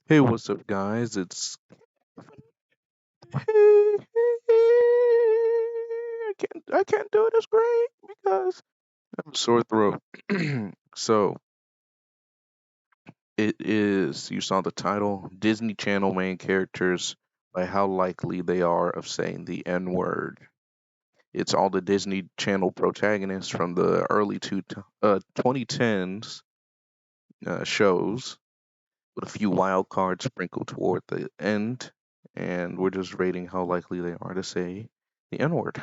Hey, what's up, guys? It's I can't do it as great because I have a sore throat. So it is. You saw the title, Disney Channel main characters by how likely they are of saying the N word. It's all the Disney Channel protagonists from the early 2010s shows, with a few wild cards sprinkled toward the end, and we're just rating how likely they are to say the N word.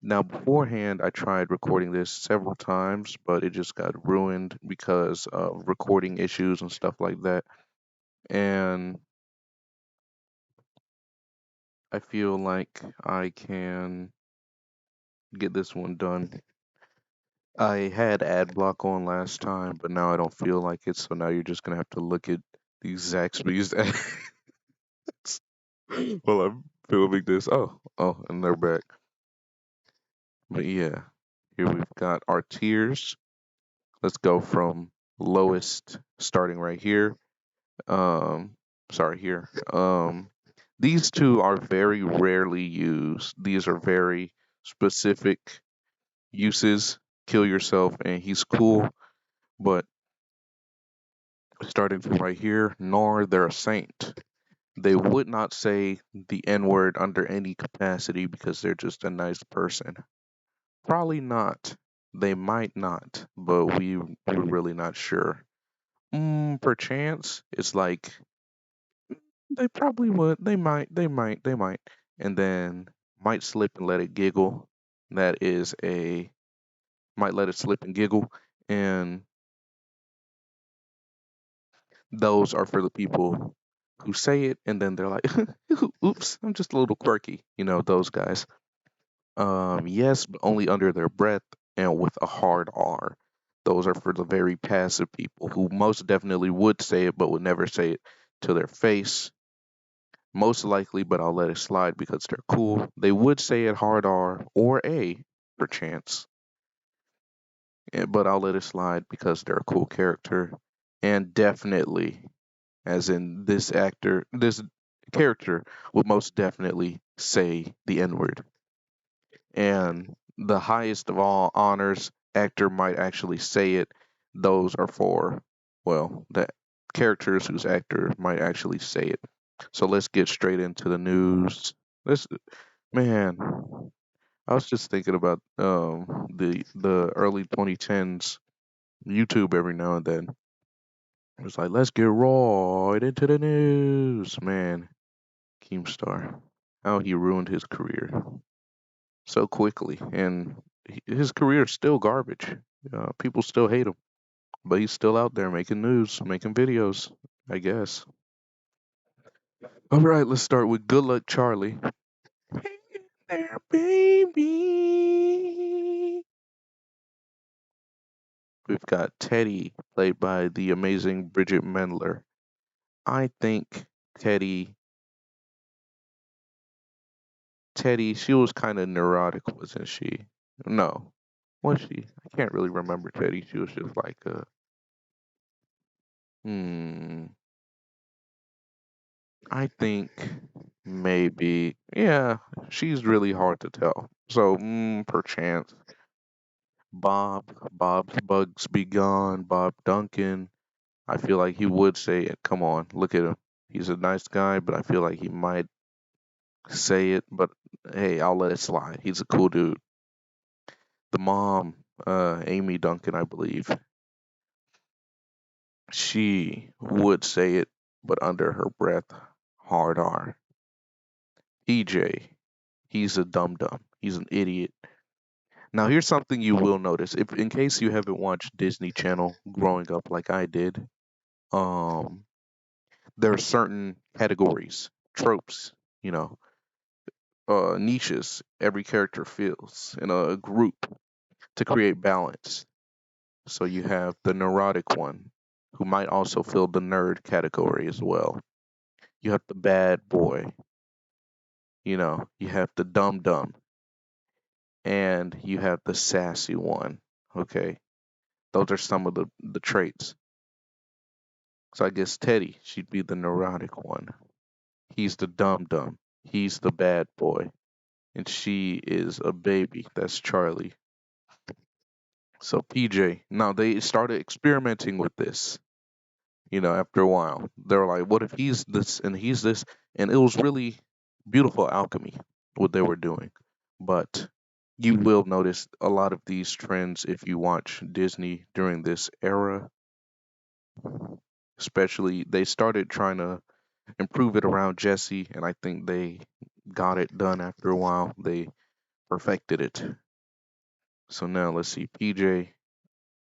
Now, beforehand, I tried recording this several times, but it just got ruined because of recording issues and stuff like that. And I feel like I can get this one done. I had ad block on last time, but now I don't feel like it, so now you're just gonna have to look at these Zaxby's ads while I'm filming this. Oh, and they're back. But yeah, here we've got our tiers. Let's go from lowest, starting right here. Um, sorry, here. These two are very rarely used. These are very specific uses. Kill yourself, and he's cool. But starting from right here, nor they're a saint. They would not say the N word under any capacity because they're just a nice person. Probably not. They might not, but we're really not sure. Perchance, it's like they probably would. They might. And then might slip and let it giggle. That is a might let it slip and giggle. And those are for the people who say it and then they're like, oops, I'm just a little quirky. Those guys. Yes, but only under their breath and with a hard R. Those are for the very passive people who most definitely would say it but would never say it to their face. Most likely, but I'll let it slide because they're cool. They would say it hard R or A, perchance, but I'll let it slide because they're a cool character. And definitely, as in this character would most definitely say the N word. And the highest of all honors, actor might actually say it. Those are for, well, the characters whose actor might actually say it. So let's get straight into the news. Let's, man, I was just thinking about the early 2010s YouTube every now and then. It was like, let's get right into the news, man. Keemstar, how he ruined his career so quickly, and his career is still garbage. People still hate him, but he's still out there making news, making videos. I guess. All right, let's start with Good Luck Charlie. Hey there, baby. We've got Teddy, played by the amazing Bridget Mendler. I think Teddy, she was kind of neurotic, wasn't she? No, was she? I can't really remember Teddy. She was just like, hmm. I think maybe, yeah, she's really hard to tell. So, perchance, Bob's Bugs Be Gone, Bob Duncan. I feel like he would say it. Come on, look at him. He's a nice guy, but I feel like he might say it. But hey, I'll let it slide. He's a cool dude. The mom, Amy Duncan, I believe, she would say it, but under her breath, hard R. EJ, he's a dum dum. He's an idiot. Now, here's something you will notice. If, in case you haven't watched Disney Channel growing up like I did, um, there are certain categories, tropes, you know, niches every character fills in a group to create balance. So you have the neurotic one, who might also fill the nerd category as well. You have the bad boy, you have the dumb dumb, and you have the sassy one. Okay, those are some of the traits. So I guess Teddy, she'd be the neurotic one. He's the dumb dumb. He's the bad boy. And she is a baby. That's Charlie. So PJ, now they started experimenting with this, after a while. They were like, what if he's this and he's this? And it was really beautiful alchemy, what they were doing. But you will notice a lot of these trends if you watch Disney during this era, especially they started trying to improve it around Jesse, and I think they got it done after a while. They perfected it. So now let's see, PJ.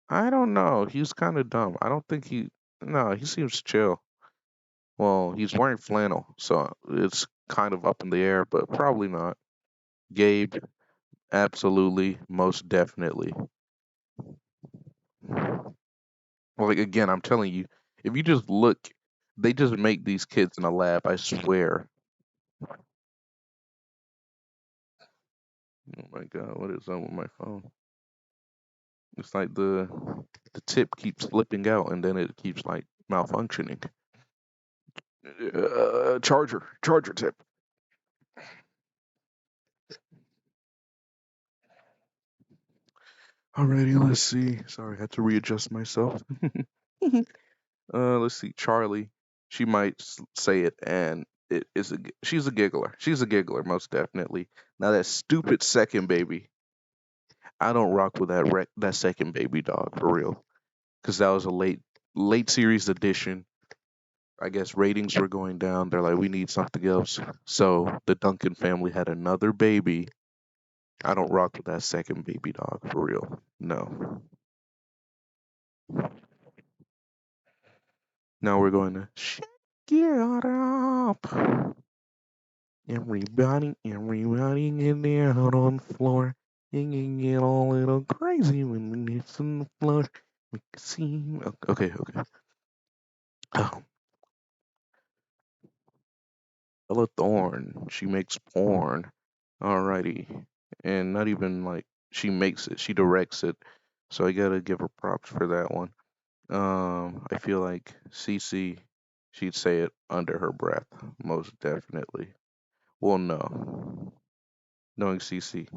I don't know. He's kind of dumb. I don't think he. No, he seems chill. Well, he's wearing flannel, so it's kind of up in the air, but probably not. Gabe, absolutely, most definitely. Like again, I'm telling you, if you just look, they just make these kids in a lab. I swear. Oh my god, what is up with my phone? It's like the tip keeps slipping out, and then it keeps like malfunctioning. Charger tip. Alrighty, let's see. Sorry, I had to readjust myself. Let's see. Charlie, she might say it, and she's a giggler. She's a giggler, most definitely. Now that stupid second baby, I don't rock with that second baby dog for real, because that was a late series edition. I guess ratings were going down. They're like, we need something else. So the Duncan family had another baby. I don't rock with that second baby dog for real. No. Now we're going to shake it up. Everybody get down on the floor. You can get a little crazy when it's on the floor. We can see. Okay. Oh, Ella Thorne. She makes porn. Alrighty. And not even like she makes it, she directs it. So I gotta give her props for that one. I feel like Cece, she'd say it under her breath, most definitely. Well, no. Knowing Cece,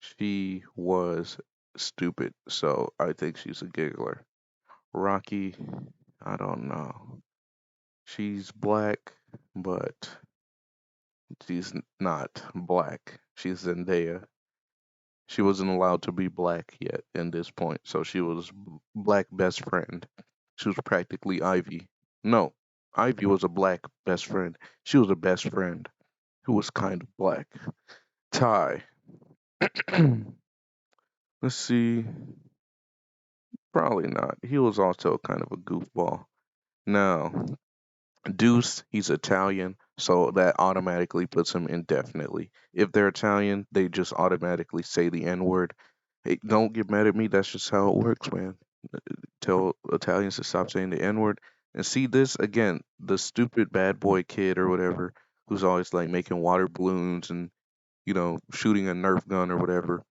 she was stupid, so I think she's a giggler. Rocky, I don't know. She's black, but she's not black. She's Zendaya. She wasn't allowed to be black yet in this point, so she was black best friend. She was practically Ivy. No, Ivy was a black best friend. She was a best friend who was kind of black. Ty. Let's see. Probably not. He was also kind of a goofball. Now, Deuce, he's Italian, so that automatically puts him indefinitely. If they're Italian, they just automatically say the N word. Hey, don't get mad at me. That's just how it works, man. Tell Italians to stop saying the N word. And see this again, the stupid bad boy kid or whatever, who's always like making water balloons and shooting a Nerf gun or whatever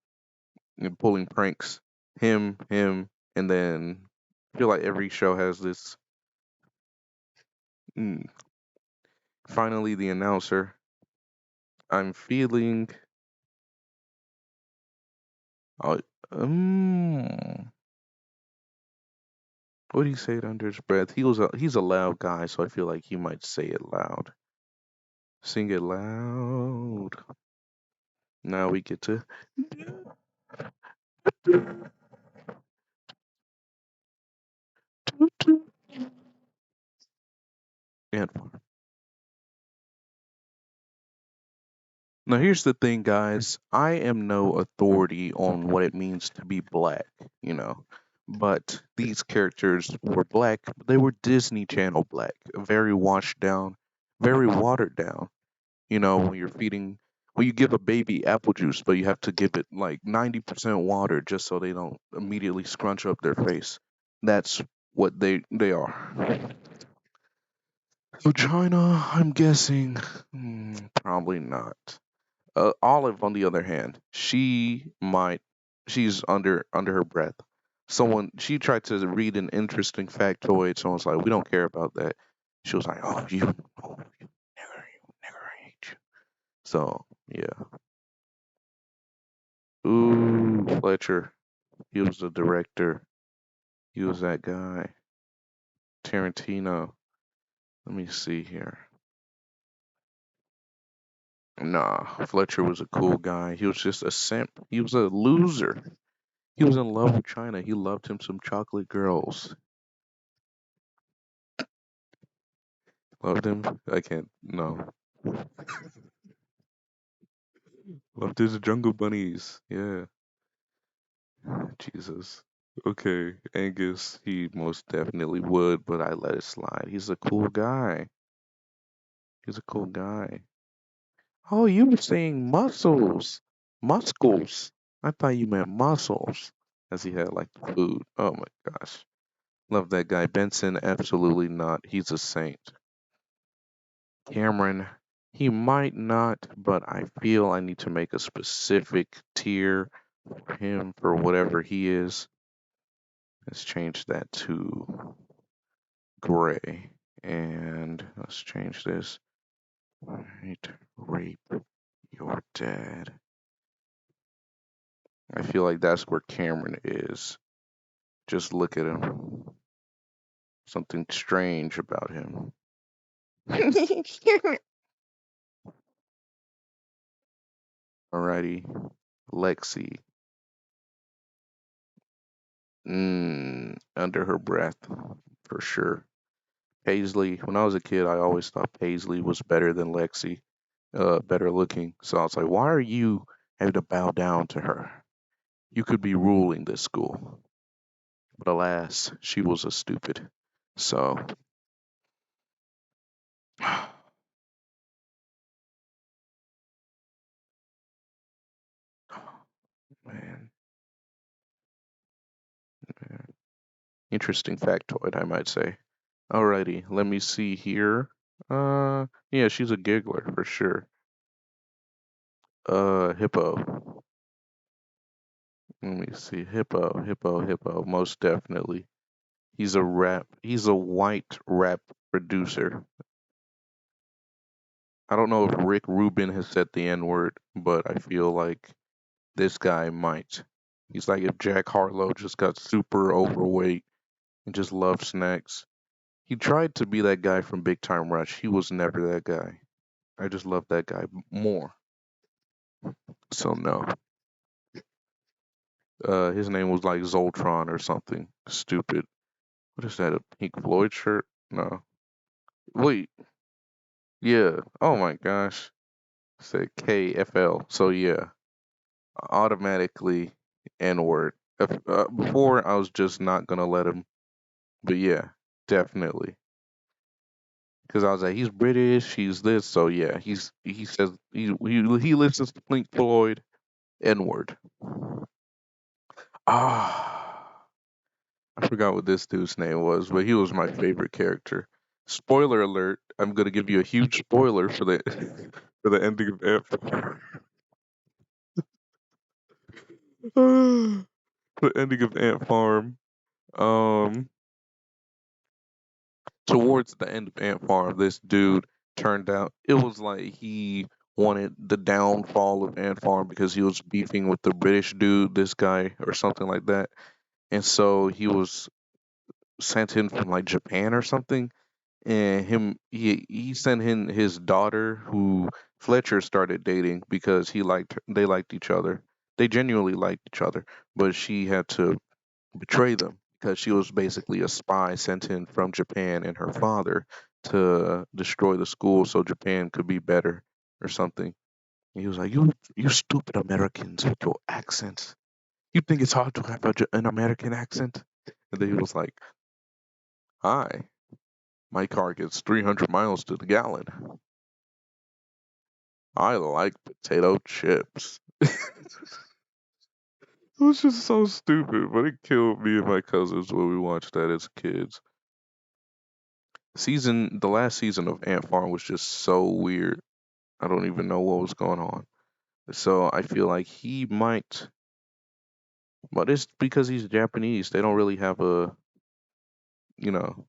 and pulling pranks. Him, and then I feel like every show has this. Mm, finally, the announcer. I'm feeling. Uh, um, what do you say it under his breath? He's a loud guy, so I feel like he might say it loud. Sing it loud. Now we get to and now here's the thing, guys. I am no authority on what it means to be black, you know. But these characters were black. They were Disney Channel black, very washed down, very watered down. When you give a baby apple juice, but you have to give it like 90% water just so they don't immediately scrunch up their face. That's what they are. So China, I'm guessing, probably not. Olive, on the other hand, she's under her breath. She tried to read an interesting factoid. Someone's like, we don't care about that. She was like, oh, you nigger, I hate you. So yeah. Ooh, Fletcher. He was the director. He was that guy. Tarantino. Let me see here. Nah, Fletcher was a cool guy. He was just a simp. He was a loser. He was in love with China. He loved him some chocolate girls. Loved him? I can't. No. Loved his jungle bunnies. Yeah. Jesus. Okay, Angus, he most definitely would, but I let it slide. He's a cool guy. He's a cool guy. Oh, you were saying muscles. Muscles. I thought you meant muscles. As he had like the food. Oh my gosh. Love that guy. Benson, absolutely not. He's a saint. Cameron, he might not, but I feel I need to make a specific tier for him for whatever he is. Let's change that to gray. And let's change this. Right, rape your dad. I feel like that's where Cameron is. Just look at him. Something strange about him. Alrighty. Lexi. Under her breath, for sure. Paisley. When I was a kid, I always thought Paisley was better than Lexi. Better looking. So I was like, why are you having to bow down to her? You could be ruling this school. But alas, she was a stupid. So, man, interesting factoid, I might say. Alrighty, let me see here. Yeah, she's a giggler for sure. Hippo. Let me see. Hippo. Most definitely. He's a white rap producer. I don't know if Rick Rubin has said the N word, but I feel like this guy might. He's like if Jack Harlow just got super overweight and just loved snacks. He tried to be that guy from Big Time Rush. He was never that guy. I just love that guy more. So no. His name was like Zoltron or something stupid. What is that? A Pink Floyd shirt? No. Wait. Yeah. Oh my gosh. Said KFL. So yeah, automatically N word. Before I was just not gonna let him, but yeah, definitely. Because I was like, he's British, he's this, so yeah, he says he listens to Pink Floyd, N word. Ah, I forgot what this dude's name was, but he was my favorite character. Spoiler alert! I'm gonna give you a huge spoiler for the for the ending of Ant. The ending of Ant Farm. Um, Towards the end of Ant Farm, this dude turned out it was like he wanted the downfall of Ant Farm because he was beefing with the British dude, this guy or something like that, and so he was sent in from like Japan or something, and he sent in his daughter who Fletcher started dating because they liked each other. They genuinely liked each other, but she had to betray them because she was basically a spy sent in from Japan and her father to destroy the school so Japan could be better or something. And he was like, "You stupid Americans with your accents. You think it's hard to have an American accent?" And then he was like, "Hi, my car gets 300 miles to the gallon. I like potato chips." It was just so stupid, but it killed me and my cousins when we watched that as kids. The last season of Ant Farm was just so weird. I don't even know what was going on. So I feel like he might But it's because he's Japanese. They don't really have a, you know,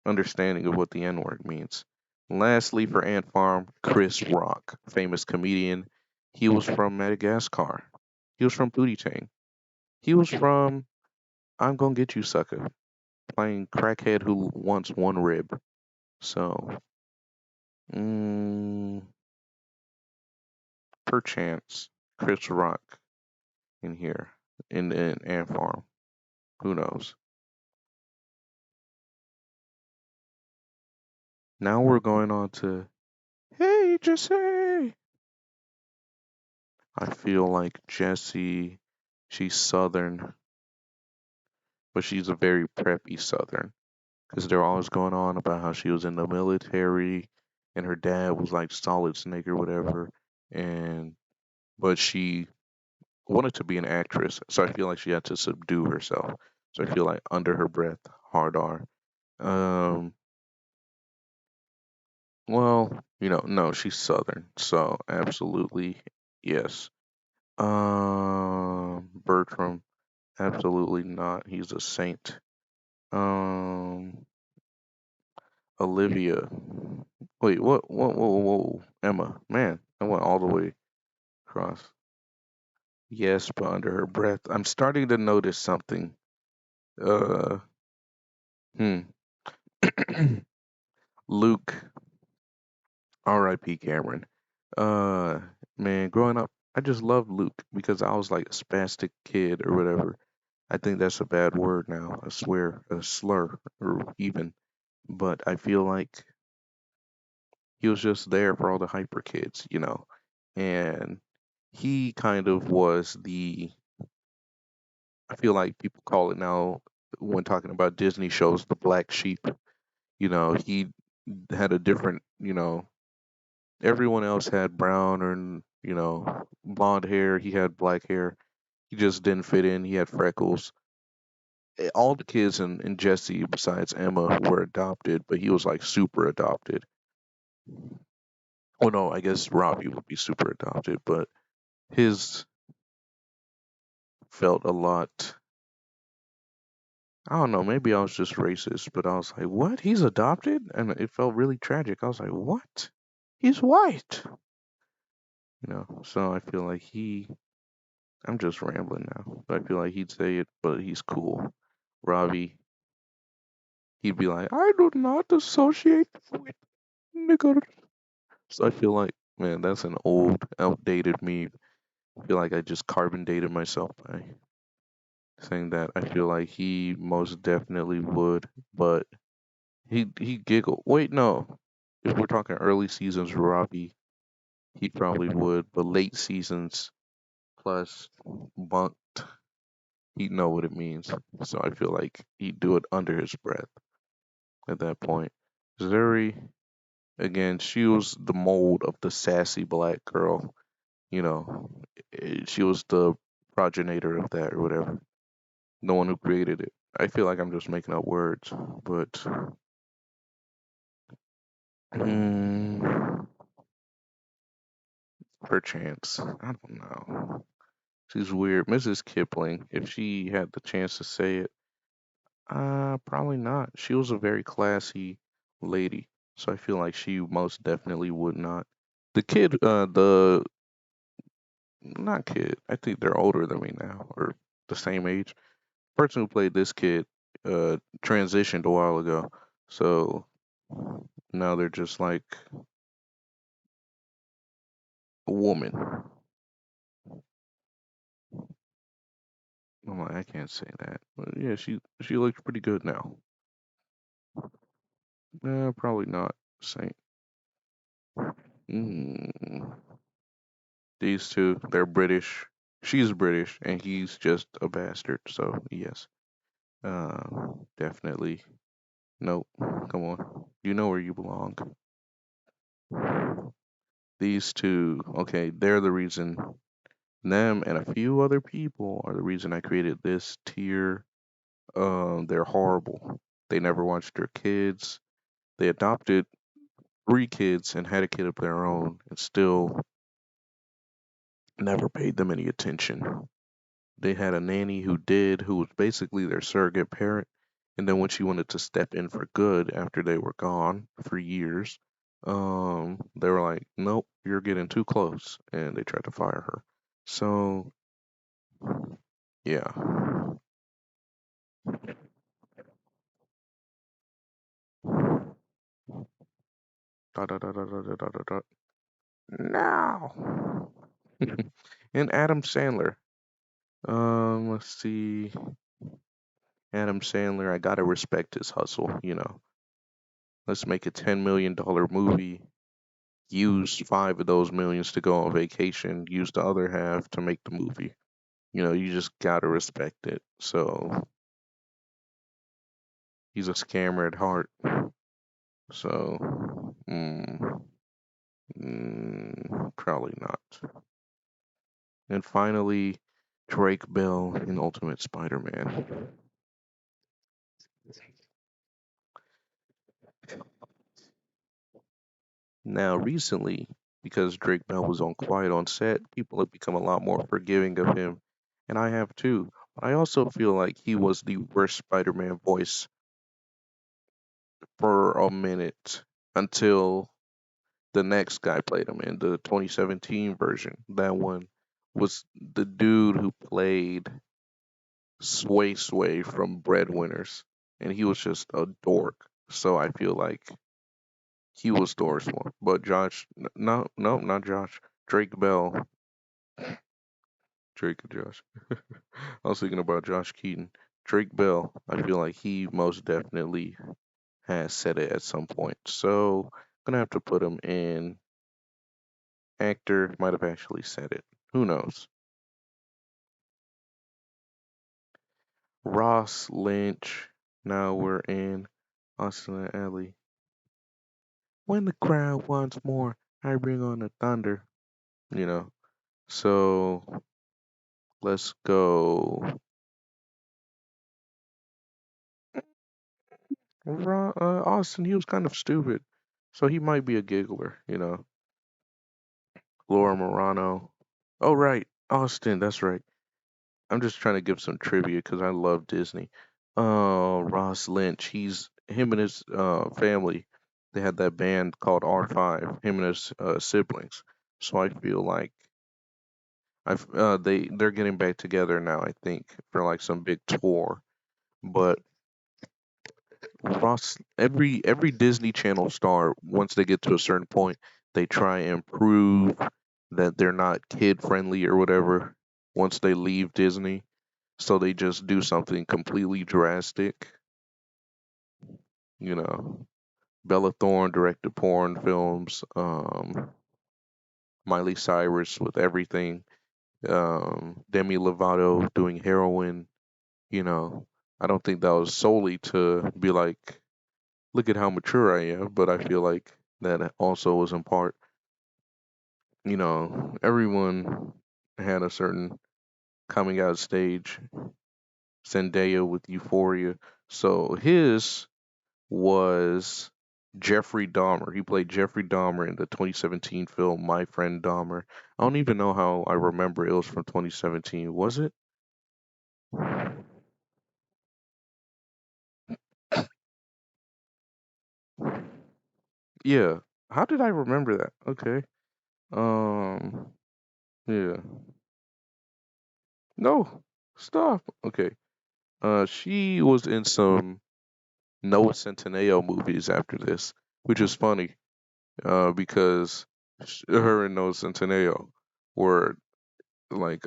understanding of what the N word means. Lastly, for Ant Farm, Chris Rock, famous comedian. He was from Madagascar. He was from Booty Tang. He was from I'm Gonna Get You Sucker, playing crackhead who wants one rib. So, mm, perchance, Chris Rock in here in Ant Farm. Who knows? Now we're going on to Hey Jesse. I feel like Jessie, she's Southern, but she's a very preppy Southern because they're always going on about how she was in the military and her dad was like solid snake or whatever, and but she wanted to be an actress, so I feel like she had to subdue herself. So I feel like under her breath, hard R. Um, well, no, she's Southern, so absolutely yes. Bertram, absolutely not. He's a saint. Um, Olivia. Wait, what? Whoa. Emma. Man, I went all the way across. Yes, but under her breath. I'm starting to notice something. Uh, hmm. Luke. R.I.P. Cameron. Uh, man, growing up, I just loved Luke because I was like a spastic kid or whatever. I think that's a bad word now. I swear, a slur or even. But I feel like he was just there for all the hyper kids. And he kind of was I feel like people call it now when talking about Disney shows, the black sheep. He had a different. Everyone else had brown or blonde hair. He had black hair. He just didn't fit in. He had freckles. All the kids in Jesse, besides Emma, were adopted, but he was like super adopted. Well, no, I guess Robbie would be super adopted, but his felt a lot. I don't know. Maybe I was just racist, but I was like, "What? He's adopted?" And it felt really tragic. I was like, "What? He's white." So I feel like I'm just rambling now, but I feel like he'd say it, but he's cool. Ravi, he'd be like, "I do not associate with niggers." So I feel like, man, that's an old, outdated meme. I feel like I just carbon dated myself by saying that. I feel like he most definitely would, but he giggled. Wait, no. If we're talking early seasons, Robbie, he probably would, but late seasons plus bunked, he'd know what it means. So I feel like he'd do it under his breath at that point. Zuri, again, she was the mold of the sassy black girl. You know, she was the progenitor of that or whatever. The one who created it. I feel like I'm just making up words, but mm, perchance, I don't know. She's weird. Mrs. Kipling, if she had the chance to say it, probably not. She was a very classy lady, so I feel like she most definitely would not. The kid, the not kid. I think they're older than me now, or the same age. Person who played this kid, transitioned a while ago, so now they're just like a woman. I'm like, I can't say that, but yeah, she looks pretty good now. Probably not Saint. Mm. These two, they're British. She's British, and he's just a bastard. So yes, definitely. Nope. Come on, you know where you belong. These two, okay, they're the reason. Them and a few other people are the reason I created this tier. They're horrible. They never watched their kids. They adopted 3 kids and had a kid of their own, and still never paid them any attention. They had a nanny who was basically their surrogate parent. And then when she wanted to step in for good after they were gone for years, they were like, "Nope, you're getting too close," and they tried to fire her. So yeah. Da, da, da, da, da, da, da, da, da. Now. And Adam Sandler. Let's see. Adam Sandler, I gotta respect his hustle. Let's make a $10 million movie. Use five of those millions to go on vacation. Use the other half to make the movie. You just gotta respect it. So he's a scammer at heart. So, probably not. And finally, Drake Bell in Ultimate Spider-Man. Now, recently, because Drake Bell was on quiet on set, people have become a lot more forgiving of him, and I have too. But I also feel like he was the worst Spider-Man voice for a minute until the next guy played him in the 2017 version. That one was the dude who played Sway Sway from Breadwinners, and he was just a dork. So I feel like he was the worst one. But no, no, not Josh. Drake Bell, Drake and Josh. I was thinking about Josh Keaton. Drake Bell, I feel like he most definitely has said it at some point. So gonna have to put him in actor. Might have actually said it. Who knows? Ross Lynch. Now we're in Austin and Ellie. When the crowd wants more, I bring on the thunder. You know. So let's go. Austin, he was kind of stupid, so he might be a giggler. Laura Morano. Oh right, Austin. That's right. I'm just trying to give some trivia because I love Disney. Ross Lynch. He's him and his family. They had that band called R5. Him and his siblings. So I feel like they're getting back together now. I think for like some big tour. But Ross, every Disney Channel star, once they get to a certain point, they try and prove that they're not kid friendly or whatever. Once they leave Disney, so they just do something completely drastic. You know, Bella Thorne directed porn films. Miley Cyrus with everything. Demi Lovato doing heroin. You know, I don't think that was solely to be like, look at how mature I am, but I feel like that also was in part, everyone had a certain coming out stage. Zendaya with Euphoria. So his was Jeffrey Dahmer. He played Jeffrey Dahmer in the 2017 film My Friend Dahmer. I don't even know how I remember it was from 2017. Was it? Yeah. How did I remember that? Okay. Um. Yeah. No. Stop. Okay. She was in some Noah Centineo movies after this, which is funny. Because her and Noah Centineo were like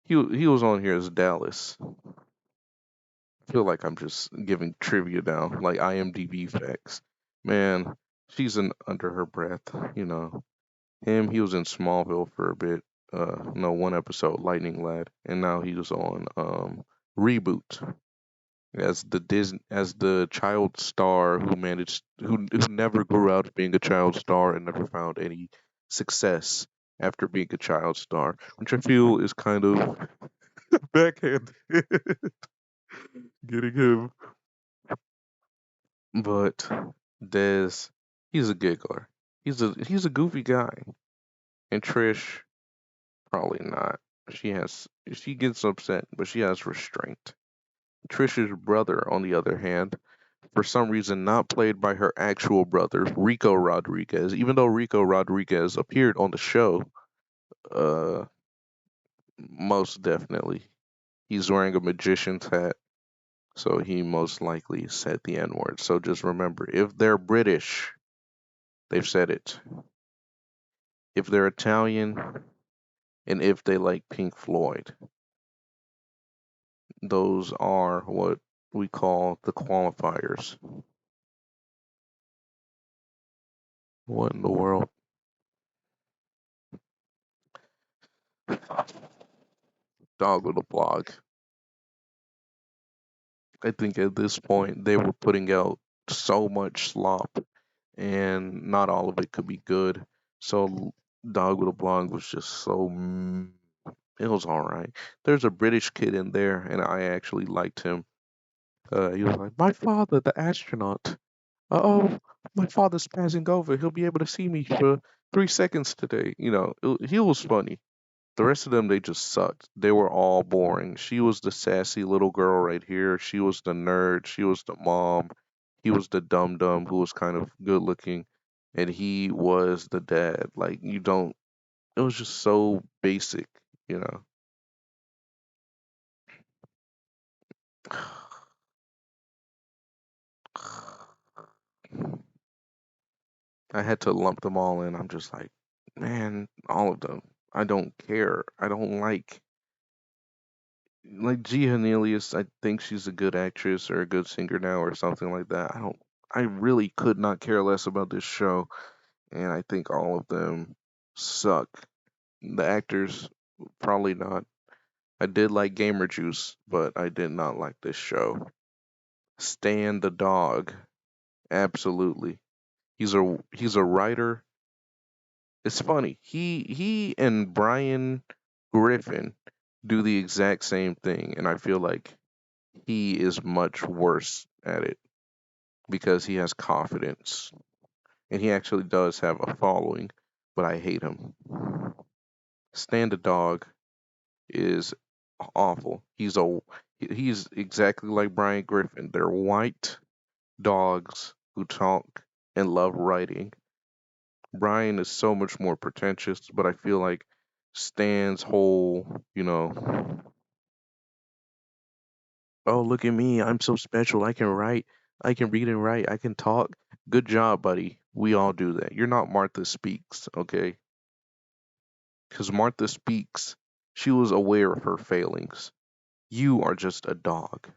he was on here as Dallas. I feel like I'm just giving trivia now, like IMDb facts. Man, she's an under her breath, you know. He was in Smallville for a bit. No, one episode, Lightning Lad, and now he was on Reboot as the child star who never grew out of being a child star and never found any success after being a child star, which I feel is kind of backhand getting him. But Dez, he's a giggler. He's a goofy guy. And Trish, probably not. She gets upset, but she has restraint. Trisha's brother, on the other hand, for some reason not played by her actual brother, Rico Rodriguez, even though Rico Rodriguez appeared on the show, uh most definitely. He's wearing a magician's hat, so he most likely said the N word. So just remember, if they're British, they've said it. If they're Italian, and if they like Pink Floyd, those are what we call the qualifiers. What in the world? Dog with a blog. I think at this point they were putting out so much slop, and not all of it could be good. So Dog with a blog was just so. It was all right. There's a British kid in there, and I actually liked him. He was like, "My father, the astronaut. Uh-oh, my father's passing over. He'll be able to see me for 3 seconds today." He was funny. The rest of them, they just sucked. They were all boring. She was the sassy little girl right here. She was the nerd. She was the mom. He was the dum dum who was kind of good looking. And he was the dad. Like, you don't, it was just so basic, you know. I had to lump them all in. I'm just man, all of them. I don't care. I don't like Gia Cornelius. I think she's a good actress or a good singer now or something like that. I really could not care less about this show, and I think all of them suck. The actors, probably not. I did like Gamer Juice, but I did not like this show. Stan the dog, absolutely. He's a writer. It's funny. He and Brian Griffin do the exact same thing, and I feel like he is much worse at it because he has confidence and he actually does have a following, but I hate him. Stan the dog is awful. He's exactly like Brian Griffin. They're white dogs who talk and love writing. Brian is so much more pretentious, but I feel like Stan's whole, oh, look at me, I'm so special, I can write, I can read and write, I can talk. Good job, buddy. We all do that. You're not Martha Speaks, okay? Because Martha Speaks, she was aware of her failings. You are just a dog.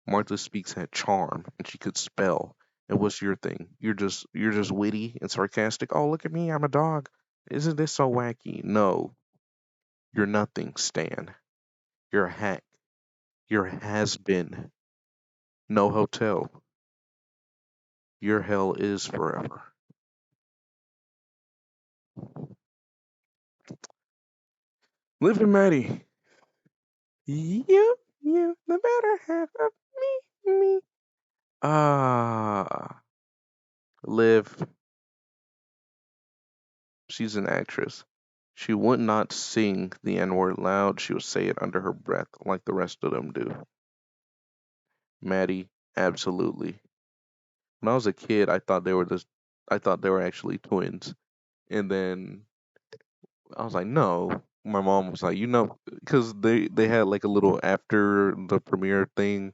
Martha Speaks had charm and she could spell. And what's your thing? You're just witty and sarcastic. Oh, look at me, I'm a dog. Isn't this so wacky? No, you're nothing, Stan. You're a hack. You're has been. No hotel. Your hell is forever. Live and Maddie. You, the better half of me. Ah, Liv. She's an actress. She would not sing the N word loud. She would say it under her breath, like the rest of them do. Maddie, absolutely. When I was a kid, I thought they were actually twins, and then I was like, no. My mom was like, because they had like a little after the premiere thing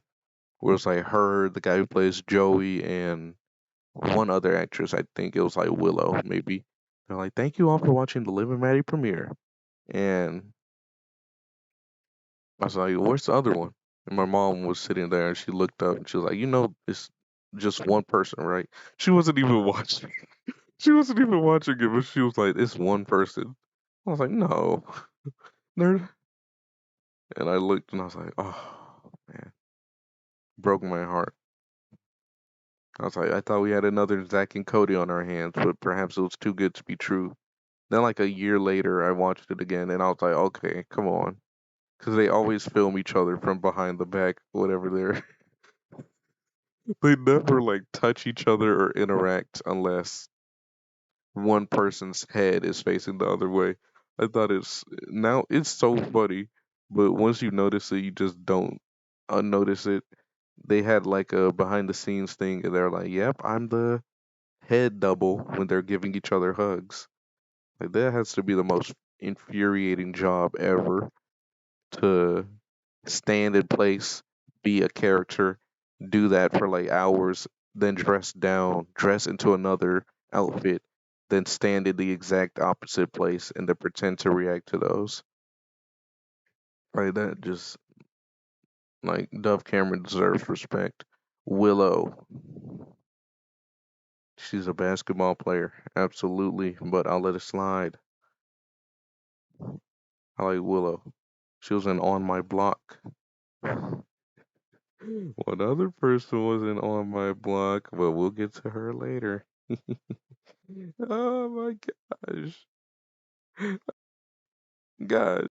where it's like her, the guy who plays Joey, and one other actress. I think it was like Willow, maybe. They're like, thank you all for watching the Liv and Maddie premiere, and I was like, where's the other one? And my mom was sitting there and she looked up and she was like, it's just one person, right? She wasn't even watching. She wasn't even watching it, but she was like, it's one person. I was like, no, nerd. And I looked and I was like, oh man, broke my heart. I was like, I thought we had another Zach and Cody on our hands, but perhaps it was too good to be true. Then, like a year later, I watched it again and I was like, okay, come on. Because they always film each other from behind the back, whatever they're. They never like touch each other or interact unless one person's head is facing the other way. I thought it's so funny, but once you notice it, you just don't unnotice it. They had like a behind the scenes thing, and they're like, "Yep, I'm the head double" when they're giving each other hugs. Like that has to be the most infuriating job ever to stand in place, be a character, do that for like hours, then dress down, dress into another outfit, then stand in the exact opposite place and then pretend to react to those. Like that just like Dove Cameron deserves respect. Willow, she's a basketball player, absolutely, but I'll let it slide. I like Willow. She was in On My Block. One other person wasn't on my block, but we'll get to her later. Oh my gosh. Gosh,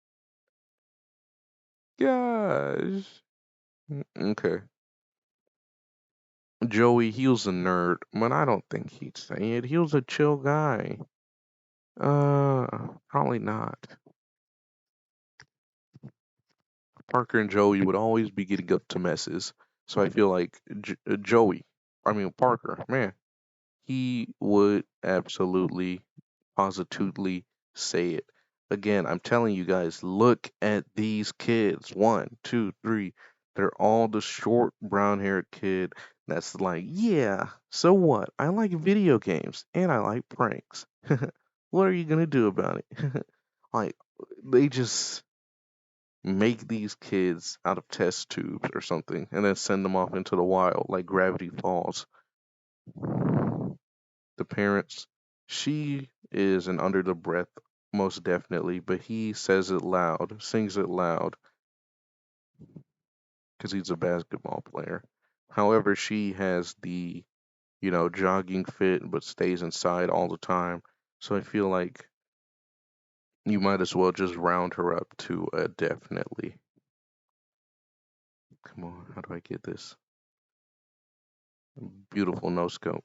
gosh. Okay. Joey, he was a nerd, but I don't think he'd say it. He was a chill guy. Probably not. Parker and Joey would always be getting up to messes. So I feel like Joey, I mean Parker, man, he would absolutely, positively say it. Again, I'm telling you guys, look at these kids. One, two, three. They're all the short brown haired kid that's like, yeah, so what? I like video games and I like pranks. What are you gonna do about it? Like, they just make these kids out of test tubes or something and then send them off into the wild like Gravity Falls. The parents, she is an under the breath, most definitely, but he says it loud, sings it loud, because he's a basketball player. However, she has the, jogging fit, but stays inside all the time. So I feel like you might as well just round her up to a definitely. Come on, how do I get this? Beautiful no scope.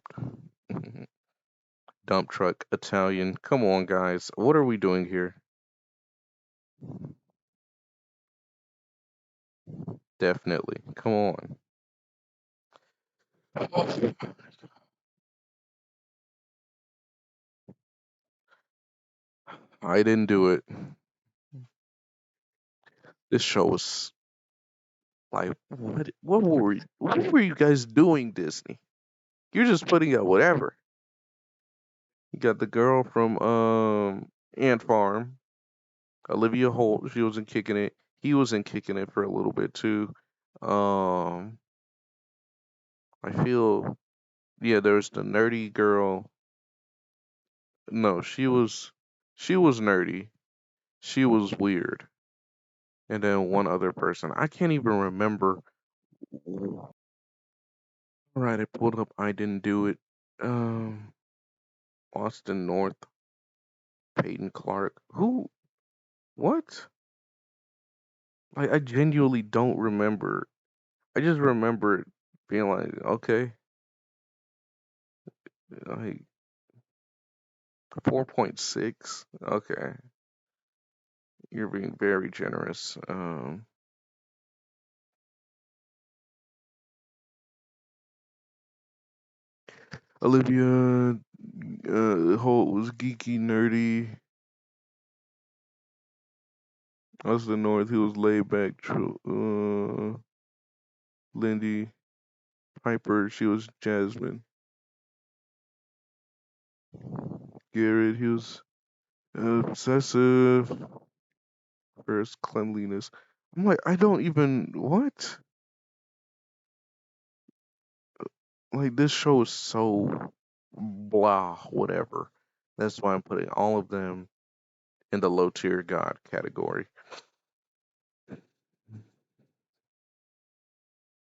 Dump truck, Italian. Come on, guys. What are we doing here? Definitely. Come on. I didn't do it. This show was like, what were you guys doing, Disney? You're just putting out whatever. You got the girl from Ant Farm, Olivia Holt. She was in Kicking It. He was in Kicking It for a little bit too. Um, I feel yeah. There's the nerdy girl. No, she was nerdy. She was weird. And then one other person. I can't even remember. All right, I pulled up. I didn't do it. Um, Austin North, Peyton Clark. Who? What? I genuinely don't remember. I just remember being like, okay, like 4.6. Okay, you're being very generous. Olivia Holt was geeky, nerdy. Austin North, he was laid back. Lindy Piper, she was Jasmine. Garrett, he was obsessive versus cleanliness. I'm like, I don't even what? Like this show is so blah, whatever. That's why I'm putting all of them in the low tier god category.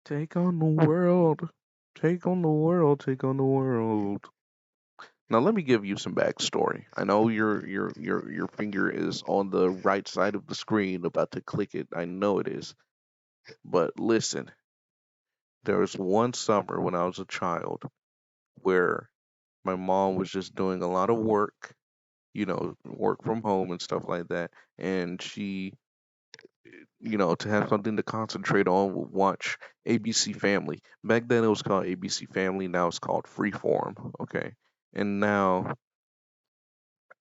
Take on the world. Take on the world. Take on the world. Now let me give you some backstory. I know your finger is on the right side of the screen about to click it. I know it is. But listen, there was one summer when I was a child where my mom was just doing a lot of work work from home and stuff like that. And she, to have something to concentrate on, would watch ABC Family. Back then it was called ABC Family. Now it's called Freeform. Okay. And now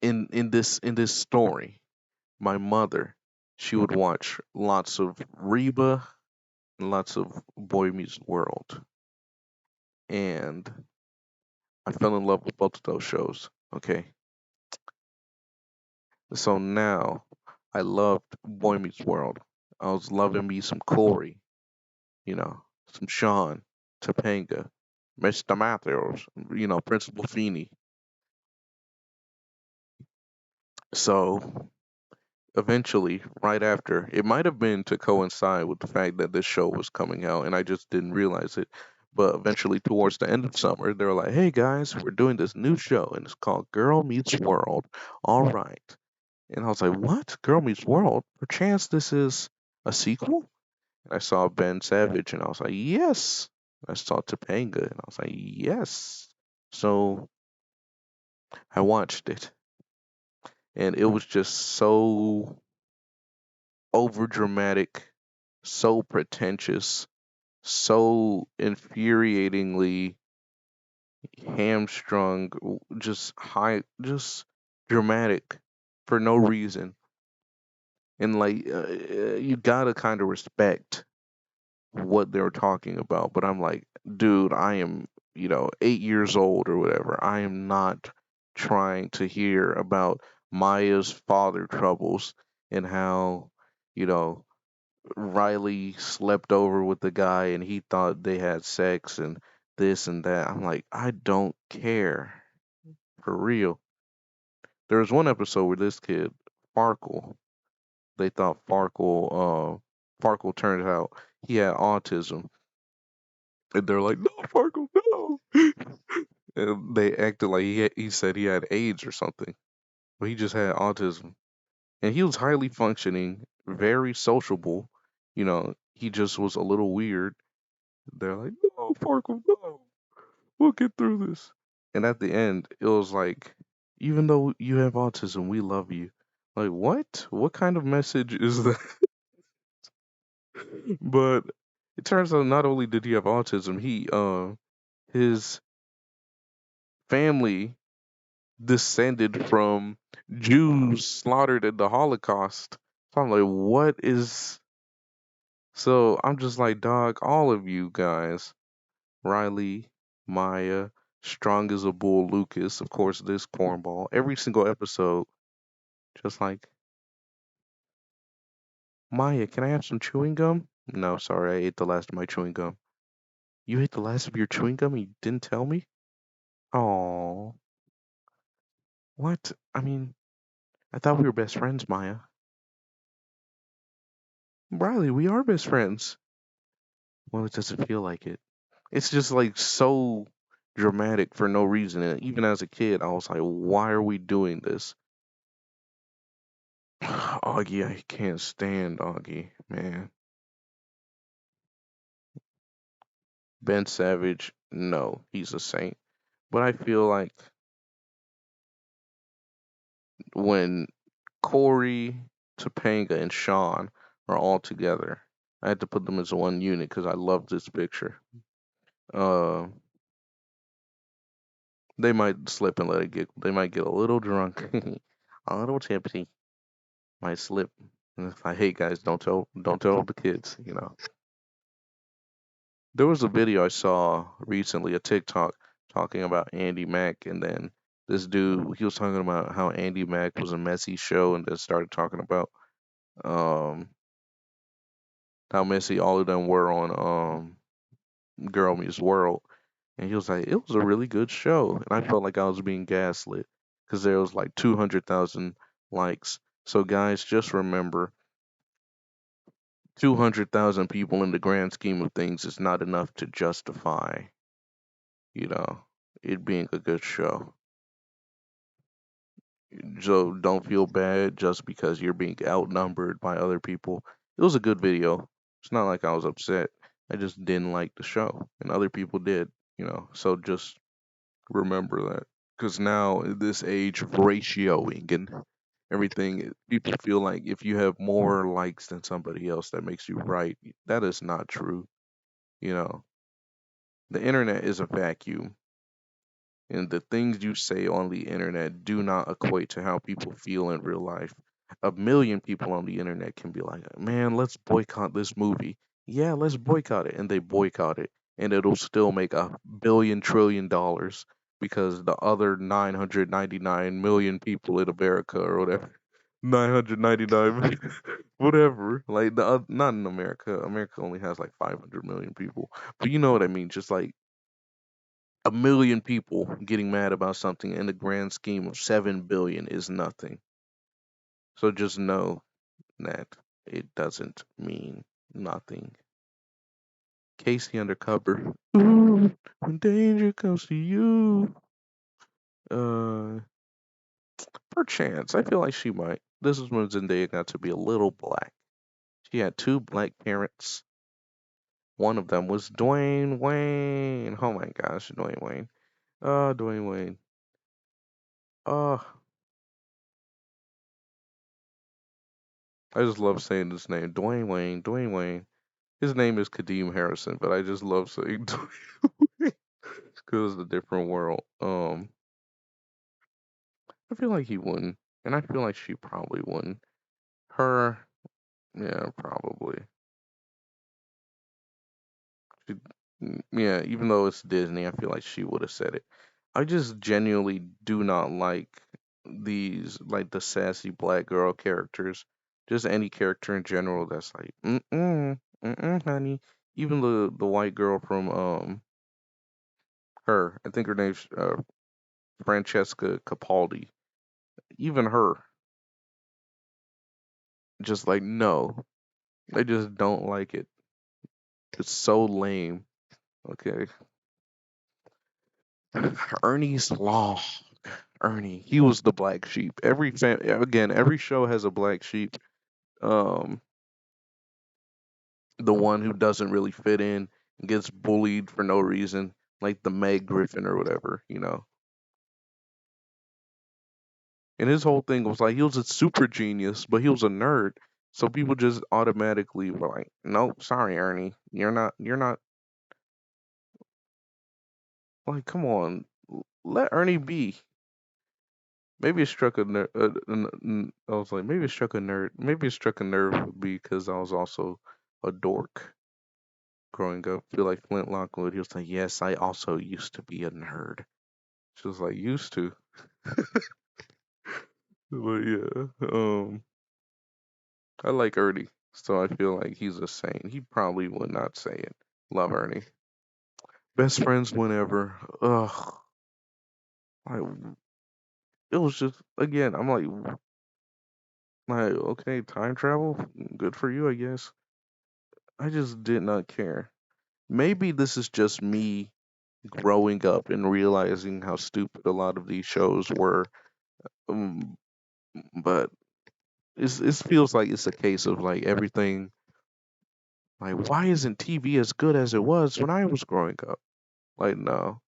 in this story, my mother, she would watch lots of Reba and lots of Boy Meets World. And I fell in love with both of those shows. Okay. So now I loved Boy Meets World. I was loving me some Corey, some Sean, Topanga, Mr. Matthews, Principal Feeney. So eventually, right after, it might have been to coincide with the fact that this show was coming out and I just didn't realize it. But eventually, towards the end of summer, they were like, hey guys, we're doing this new show and it's called Girl Meets World. All right. And I was like, what? Girl Meets World? Perchance this is a sequel? And I saw Ben Savage and I was like, yes. I saw Topanga and I was like, yes. So I watched it and it was just so over dramatic, so pretentious, so infuriatingly hamstrung, just high, just dramatic for no reason. And like, you gotta kind of respect what they're talking about. But I'm like, dude, I am, 8 years old or whatever. I am not trying to hear about Maya's father troubles and how, you know, Riley slept over with the guy and he thought they had sex and this and that. I'm like, I don't care. For real. There was one episode where this kid, Farkle, they thought Farkle turned out he had autism. And they're like, no, Farkle, no. And they acted like he said he had AIDS or something. But he just had autism. And he was highly functioning, very sociable. He just was a little weird. They're like, no, Farkle, no. We'll get through this. And at the end, it was like, even though you have autism, we love you. Like, what? What kind of message is that? But it turns out not only did he have autism, his family descended from Jews slaughtered in the Holocaust. So I'm like, what is. So I'm just like, dog, all of you guys, Riley, Maya, strong as a bull, Lucas, of course, this cornball, every single episode, just like, Maya, can I have some chewing gum? No, sorry, I ate the last of my chewing gum. You ate the last of your chewing gum and you didn't tell me? Oh, what? I mean, I thought we were best friends, Maya. Riley, we are best friends. Well, it doesn't feel like it. It's just like so dramatic for no reason. And even as a kid, I was like, why are we doing this? Augie, I can't stand Augie, man. Ben Savage, no, he's a saint. But I feel like when Corey, Topanga, and Sean are all together, I had to put them as one unit because I love this picture. Uh, they might slip and let it get. They might get a little drunk, a little tipsy, might slip. And it's like, hey guys, don't tell the kids. There was a video I saw recently, a TikTok talking about Andy Mack, and then this dude he was talking about how Andy Mack was a messy show, and then started talking about um how messy all of them were on Girl Meets World, and he was like, it was a really good show, and I felt like I was being gaslit because there was like 200,000 likes. So guys, just remember, 200,000 people in the grand scheme of things is not enough to justify, you know, it being a good show. So don't feel bad just because you're being outnumbered by other people. It was a good video. It's not like I was upset. I just didn't like the show, and other people did, So just remember that. Because now in this age of ratioing and everything, people feel like if you have more likes than somebody else, that makes you right. That is not true. You know, the internet is a vacuum, and the things you say on the internet do not equate to how people feel in real life. A million people on the internet can be like, man, let's boycott this movie. Yeah, let's boycott it. And they boycott it. And it'll still make $1 billion trillion because the other 999 million people in America or whatever. 999 million, whatever. Like, not in America. America only has like 500 million people. But you know what I mean? Just like a million people getting mad about something in the grand scheme of 7 billion is nothing. So just know that it doesn't mean nothing. Casey Undercover. Ooh, when danger comes to you. Uh, perchance. I feel like she might. This is when Zendaya got to be a little black. She had two black parents. One of them was Dwayne Wayne. Oh my gosh, Dwayne Wayne. Dwayne Wayne. Uh, I just love saying this name. Dwayne Wayne. Dwayne Wayne. His name is Kadeem Harrison, but I just love saying because it's a different world. I feel like he wouldn't, and I feel like she probably wouldn't. Her, yeah, probably. She, yeah, even though it's Disney, I feel like she would have said it. I just genuinely do not like like the sassy black girl characters. Just any character in general that's like, honey. Even the white girl from her, I think her name's Francesca Capaldi. Even her, just like no, I just don't like it. It's so lame. Okay, Ernie's Law. Ernie, he was the black sheep. Every show has a black sheep. Um, the one who doesn't really fit in, gets bullied for no reason, like the Meg Griffin or whatever, you know. And his whole thing was like he was a super genius, but he was a nerd. So people just automatically were like, "Nope, sorry, Ernie, you're not like, come on, let Ernie be." Maybe it struck a nerve. I was like, maybe it struck a nerd. Maybe it struck a nerve with me because I was also a dork growing up. I feel like Flint Lockwood. He was like, yes, I also used to be a nerd. She was like, used to, but yeah. I like Ernie, so I feel like he's a saint. He probably would not say it. Love Ernie. Best friends whenever. Ugh. Like, it was just again. I'm like, okay, time travel. Good for you, I guess. I just did not care. Maybe this is just me growing up and realizing how stupid a lot of these shows were. Um, but it feels like it's a case of like everything. Like, why isn't TV as good as it was when I was growing up? Like, no.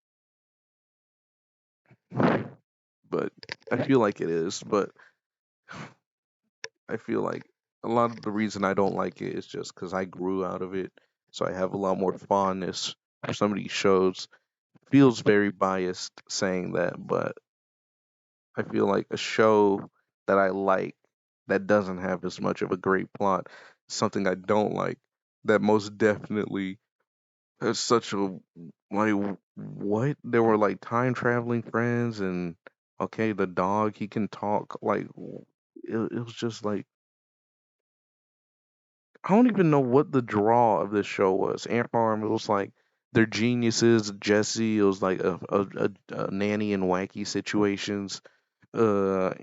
But I feel like it is. But I feel like a lot of the reason I don't like it is just because I grew out of it. So I have a lot more fondness for some of these shows. Feels very biased saying that, but I feel like a show that I like that doesn't have as much of a great plot, something I don't like, that most definitely has such a like what? There were like time traveling friends and okay, the dog he can talk like it was just like I don't even know what the draw of this show was. Ant Farm, it was like they're geniuses. Jesse, it was like a nanny and wacky situations. Uh,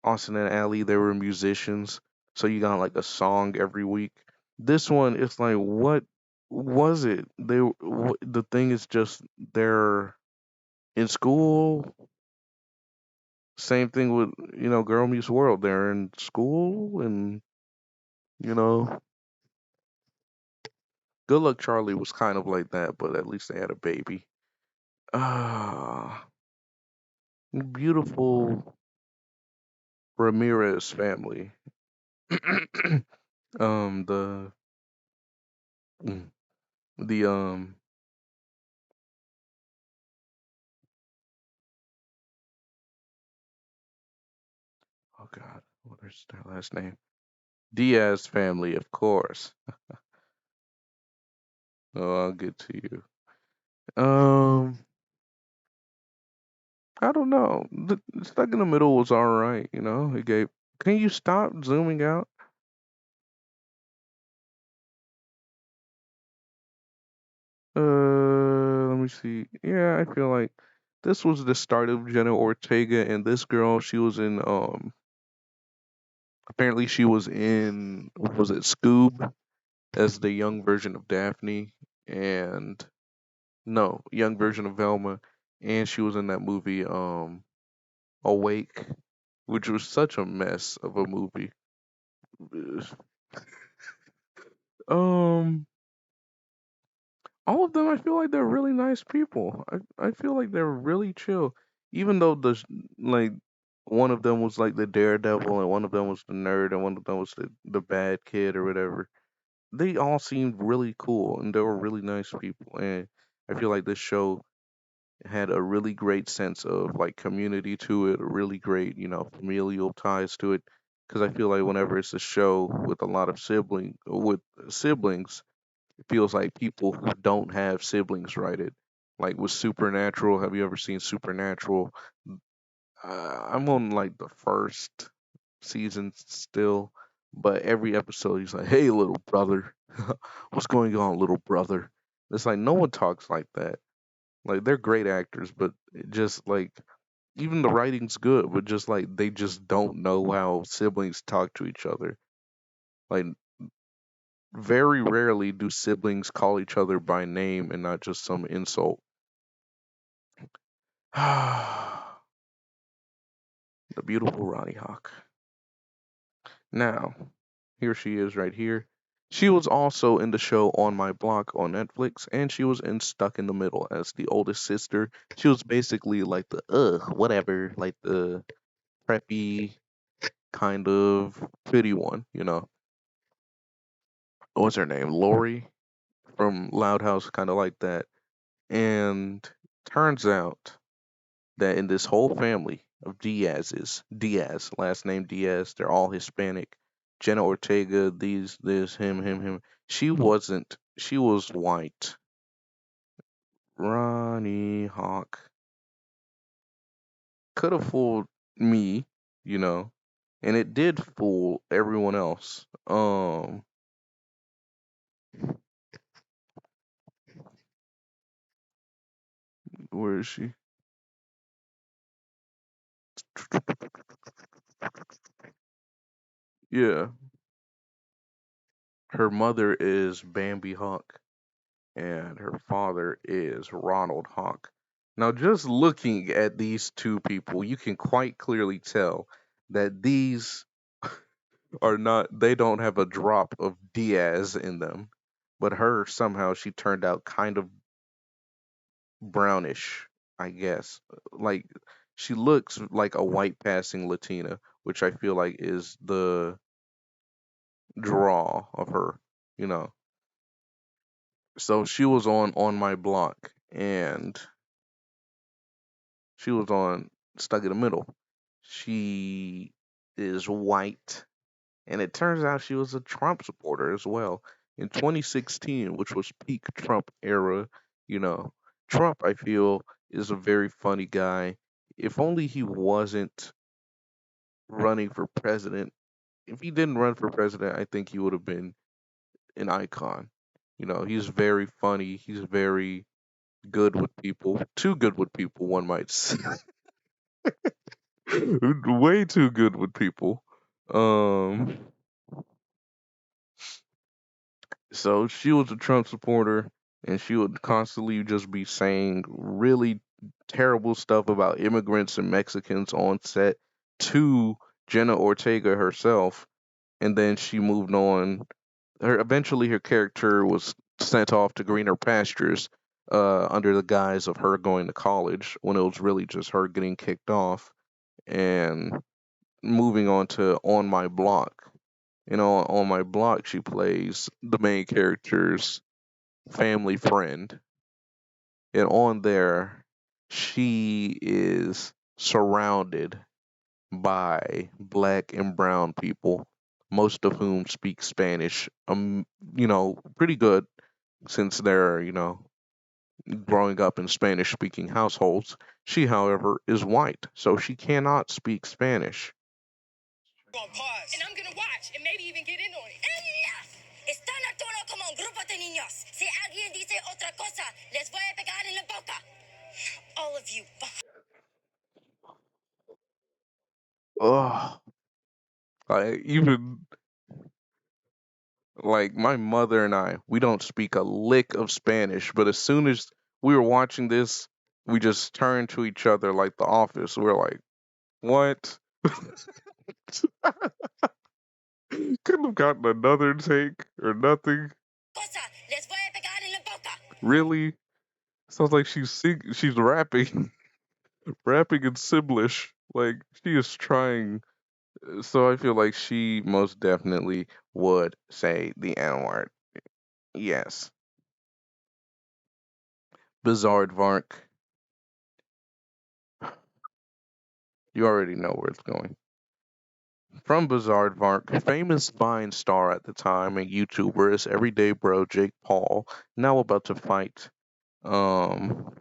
Austin and Allie, they were musicians, so you got like a song every week. This one, it's like, what was it? The thing is just they're in school. Same thing with Girl Meets World. They're in school, and you know, Good Luck Charlie was kind of like that, but at least they had a baby. Ah, beautiful Ramirez family. The mm, the oh God, what is their last name? Diaz family, of course. Oh, I'll get to you. Um, I don't know. The Stuck in the Middle was all right. It gave. Can you stop zooming out? Let me see. Yeah, I feel like this was the start of Jenna Ortega and this girl. She was in. Apparently she was in. What was it, Scoob, as the young version of Daphne, and no, young version of Velma, and she was in that movie Awake, which was such a mess of a movie. Um, all of them, I feel like they're really nice people. I feel like they're really chill, even though like one of them was like the daredevil, and one of them was the nerd, and one of them was the bad kid or whatever. They all seemed really cool, and they were really nice people, and I feel like this show had a really great sense of like community to it, a really great, familial ties to it. Because I feel like whenever it's a show with a lot of siblings, it feels like people who don't have siblings write it. Like with Supernatural, have you ever seen Supernatural? I'm on like the first season still, but every episode he's like, "Hey, little brother, what's going on, little brother?" It's like no one talks like that. Like they're great actors, but it just like even the writing's good, but just like they just don't know how siblings talk to each other. Like very rarely do siblings call each other by name and not just some insult. The beautiful Ronnie Hawk. Now, here she is right here. She was also in the show On My Block on Netflix, and she was in Stuck in the Middle as the oldest sister. She was basically like the whatever, like the preppy kind of pretty one. What's her name? Lori from Loud House, kind of like that. And turns out that in this whole family of Diaz, last name Diaz, they're all Hispanic. Jenna Ortega, these, this, him. She was white. Ronnie Hawk could have fooled me, you know, and it did fool everyone else. Where is she? Yeah, her mother is Bambi Hawk, and her father is Ronald Hawk. Now, just looking at these two people, you can quite clearly tell that these are not, they don't have a drop of Diaz in them. But her, somehow, she turned out kind of brownish, I guess. Like, she looks like a white passing Latina, which I feel like is the draw of her, you know. So she was on my block, and she was on Stuck in the Middle. She is white, and it turns out she was a Trump supporter as well. In 2016, which was peak Trump era, you know, Trump, I feel, is a very funny guy. If only he wasn't running for president. If he didn't run for president, I think he would have been an icon. He's very funny. He's very good with people. Too good with people, one might say. Way too good with people. Um, so she was a Trump supporter, and she would constantly just be saying really terrible stuff about immigrants and Mexicans on set to Jenna Ortega herself, and then she moved on. Her Eventually her character was sent off to greener pastures, under the guise of her going to college when it was really just her getting kicked off and moving on to On My Block. On My Block, she plays the main character's family friend. And on there, she is surrounded by black and brown people, most of whom speak Spanish, pretty good since they're, growing up in Spanish speaking households. She, however, is white, so she cannot speak Spanish. On pause. And I'm gonna watch and maybe even get in on it. ¡Enough! Están actuando como un grupo de niños. Si alguien dice otra cosa, les voy a pegar en la boca. All of you. Ugh. Even like my mother and I, we don't speak a lick of Spanish, but as soon as we were watching this, we just turned to each other like the office. We're like, what? Couldn't have gotten another take or nothing. Cosa, les voy a pegar en la boca. Really? Sounds like she's rapping, rapping in Simlish. Like she is trying. So I feel like she most definitely would say the N word. Yes. Bizarre Vark. You already know where it's going. From Bizarre Vark, famous Vine star at the time and YouTuber is everyday bro Jake Paul, now about to fight um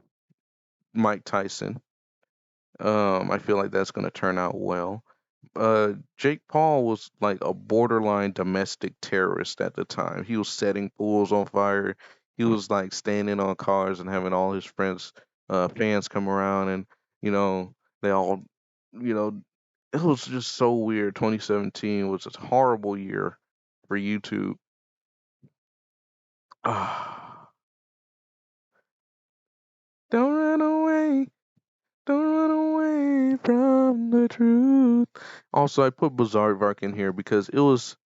Mike Tyson. I feel like that's gonna turn out well. Jake Paul was like a borderline domestic terrorist at the time. He was setting pools on fire. He was like standing on cars and having all his fans come around, and you know, they all, you know, it was just so weird. 2017 was a horrible year for YouTube. Ah, don't run away. Don't run away from the truth. Also, I put Bizarre in here because it was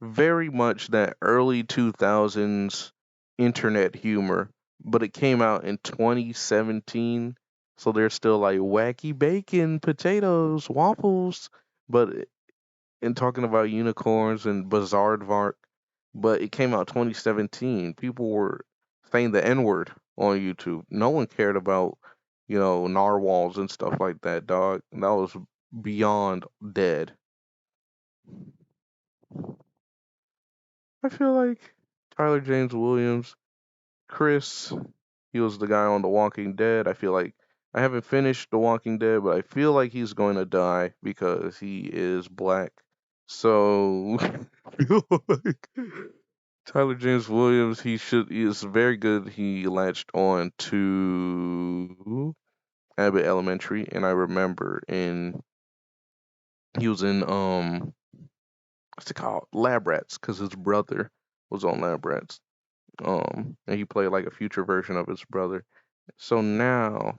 very much that early 2000s internet humor, but it came out in 2017. So they're still like wacky bacon, potatoes, waffles, but in talking about unicorns and Bizarre, but it came out 2017. People were saying the N word on YouTube. No one cared about, narwhals and stuff like that, dog. That was beyond dead. I feel like Tyler James Williams, Chris, he was the guy on The Walking Dead. I feel like I haven't finished The Walking Dead, but I feel like he's going to die because he is black. So I feel like Tyler James Williams, he is very good. He latched on to Abbott Elementary, and I remember he was in what's it called? Lab Rats, because his brother was on Lab Rats. And he played like a future version of his brother. So now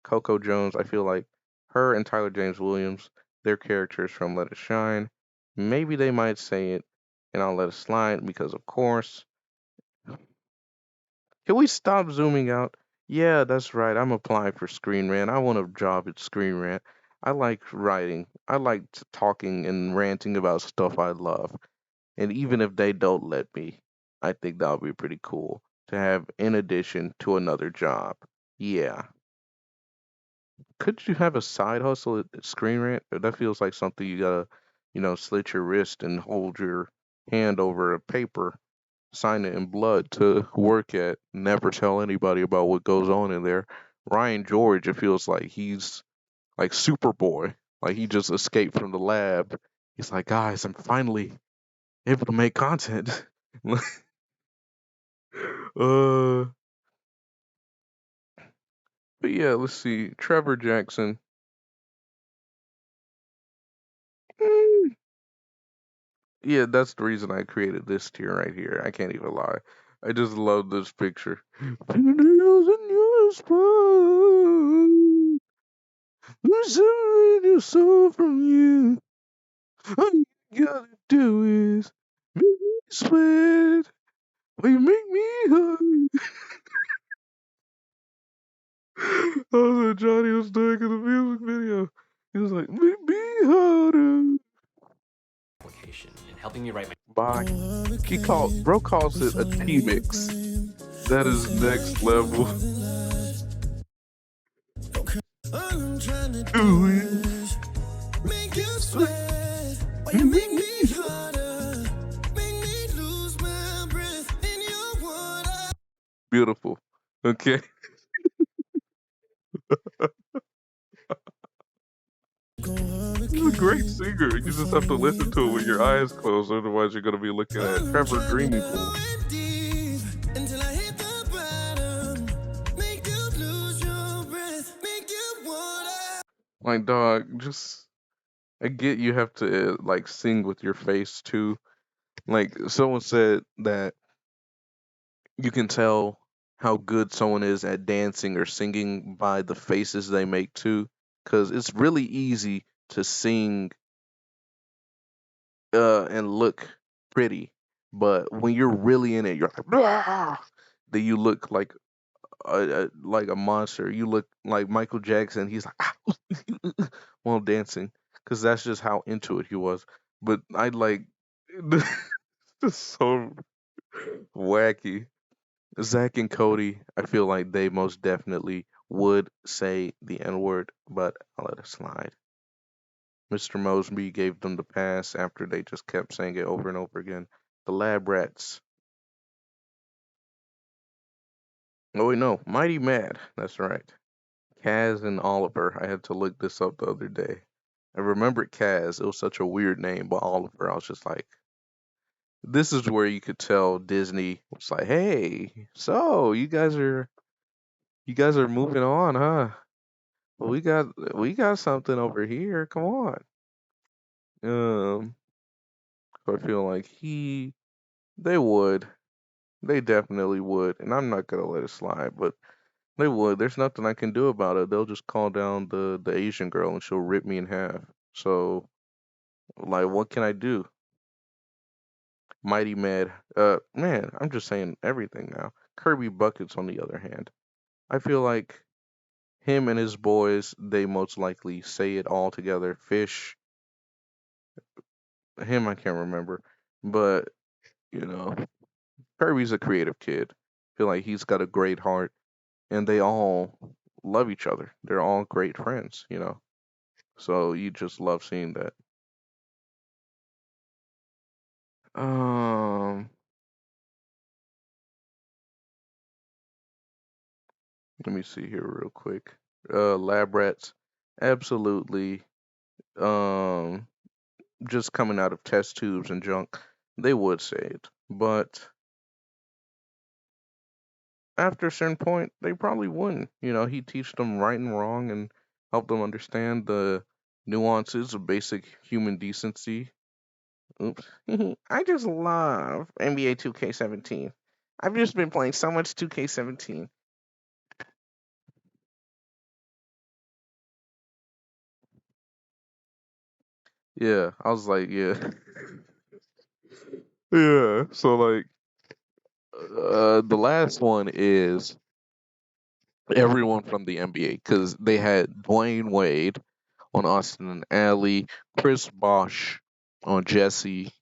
Coco Jones, I feel like her and Tyler James Williams, their characters from Let It Shine. Maybe they might say it, and I'll let it slide because, of course, can we stop zooming out? Yeah, that's right. I'm applying for Screen Rant. I want a job at Screen Rant. I like writing. I like talking and ranting about stuff I love. And even if they don't let me, I think that would be pretty cool to have in addition to another job. Yeah. Could you have a side hustle at Screen Rant? That feels like something you gotta, slit your wrist and hold your hand over a paper, sign it in blood to work at. Never tell anybody about what goes on in there. Ryan George, it feels like he's like Superboy. Like he just escaped from the lab. He's like, guys, I'm finally able to make content. uh, but yeah, let's see. Trevor Jackson. Mm, yeah, that's the reason I created this tier right here. I can't even lie. I just love this picture. Fingernails in your spine. Who's your soul from you? All you gotta do is make me sweat. Or you make me hurt. What Johnny was doing in the music video. He was like, "Meet me harder." application and helping me write my Bye. Bro calls it a T mix. That is next level. I'm trying to Do do it. is make you Sweet. sweat. Why you You make make me me. harder? Make me lose my breath in your water. Beautiful. Okay. He's a great singer. You just have to listen to it with your eyes closed, otherwise you're gonna be looking at I'm Trevor trying to Dreamy go Pool. in deep until I hit the bottom. Make you lose your breath. Make you water. Like, dog, just I get you have to like sing with your face too. Like someone said that you can tell how good someone is at dancing or singing by the faces they make too, because it's really easy to sing and look pretty, but when you're really in it, you're like, "Ah!" Then you look like a monster. You look like Michael Jackson. He's like while dancing, because that's just how into it he was. But I like just so wacky. Zach and Cody, I feel like they most definitely would say the N word, but I'll let it slide. Mr. Mosby gave them the pass after they just kept saying it over and over again. The Lab Rats. Oh wait, no, Mighty Mad. That's right. Kaz and Oliver. I had to look this up the other day. I remembered Kaz. It was such a weird name, but Oliver, I was just like, this is where you could tell Disney was like, hey, so you guys are moving on, huh? Well, we got something over here. Come on. Um, so I feel like they would, they definitely would, and I'm not gonna let it slide, but they would. There's nothing I can do about it. They'll just call down the Asian girl and she'll rip me in half. So like, what can I do? Mighty Mad. Man, I'm just saying everything now. Kirby Buckets, on the other hand, I feel like him and his boys, they most likely say it all together. Fish, him, I can't remember, but you know, Kirby's a creative kid. Feel like he's got a great heart, and they all love each other. They're all great friends. So you just love seeing that. Um, Let me see here real quick. Lab rats, absolutely. Um, just coming out of test tubes and junk, they would say it, but after a certain point, they probably wouldn't. He'd teach them right and wrong and help them understand the nuances of basic human decency. Oops. I just love NBA 2K17. I've just been playing so much 2K17. Yeah, I was like, yeah. Yeah, so like the last one is everyone from the NBA because they had Dwayne Wade on Austin and Alley, Chris Bosh on Jesse,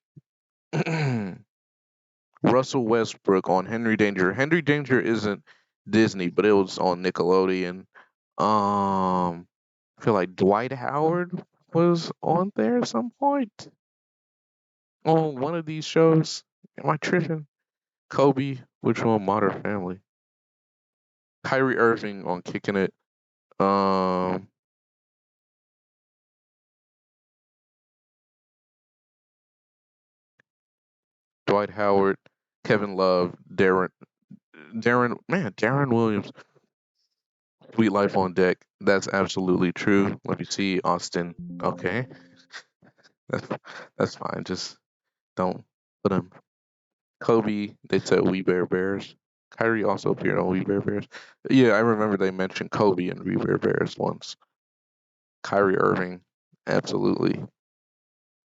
Russell Westbrook on Henry Danger. Henry Danger isn't Disney, but it was on Nickelodeon. I feel like Dwight Howard was on there at some point on one of these shows. Am I tripping? Kobe, which one? Modern Family. Kyrie Irving on Kicking It. Um, Dwight Howard, Kevin Love, Darren Williams. Sweet Life on Deck. That's absolutely true. Let me see, Austin. Okay, that's that's fine. Just don't put him. Kobe. They said We Bear Bears. Kyrie also appeared on We Bear Bears. Yeah, I remember they mentioned Kobe and We Bear Bears once. Kyrie Irving, absolutely.